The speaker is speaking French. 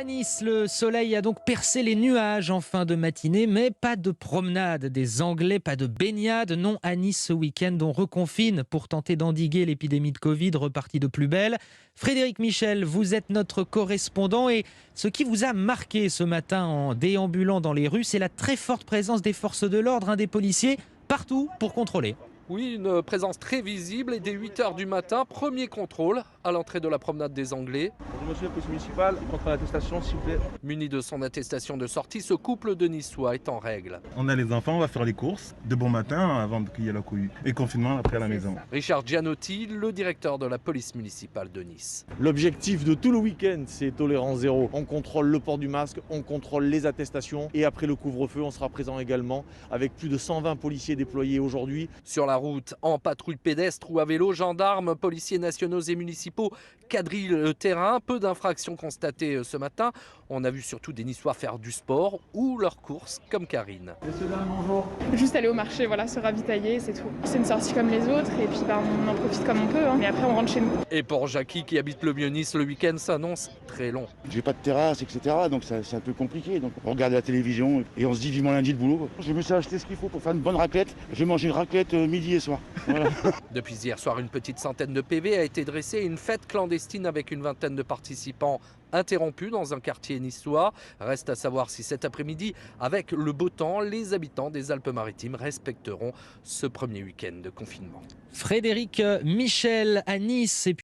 À Nice, le soleil a donc percé les nuages en fin de matinée, mais pas de promenade des Anglais, pas de baignade. Non, à Nice ce week-end, on reconfine pour tenter d'endiguer l'épidémie de Covid repartie de plus belle. Frédéric Michel, vous êtes notre correspondant et ce qui vous a marqué ce matin en déambulant dans les rues, c'est la très forte présence des forces de l'ordre, des policiers partout pour contrôler. Oui, une présence très visible et dès 8 h du matin, premier contrôle à l'entrée de la promenade des Anglais. Bonjour monsieur, police municipale, contrôle l'attestation s'il vous plaît. Muni de son attestation de sortie, ce couple de Niçois est en règle. On a les enfants, on va faire les courses de bon matin avant qu'il y ait la cohue. Et confinement après à la maison. Richard Gianotti, le directeur de la police municipale de Nice. L'objectif de tout le week-end, c'est tolérance zéro. On contrôle le port du masque, on contrôle les attestations et après le couvre-feu, on sera présent également avec plus de 120 policiers déployés aujourd'hui. Sur la route, en patrouille pédestre ou à vélo, gendarmes, policiers nationaux et municipaux quadrillent le terrain. Peu d'infractions constatées ce matin. On a vu surtout des Niçois faire du sport ou leurs courses comme Karine. Messieurs, dames, bonjour. Juste aller au marché, voilà, se ravitailler, c'est tout. C'est une sortie comme les autres et puis on en profite comme on peut. Mais après, on rentre chez nous. Et pour Jackie qui habite le Vieux-Nice, le week-end s'annonce très long. J'ai pas de terrasse, etc. Donc c'est un peu compliqué. Donc on regarde la télévision et on se dit vivement lundi le boulot. Je me suis acheté ce qu'il faut pour faire une bonne raclette. Je vais manger une raclette midi et soir. Voilà. Depuis hier soir, une petite centaine de PV a été dressée et une fête clandestine avec une vingtaine de participants interrompue dans un quartier niçois. Reste à savoir si cet après-midi, avec le beau temps, les habitants des Alpes-Maritimes respecteront ce premier week-end de confinement. Frédéric Michel à Nice.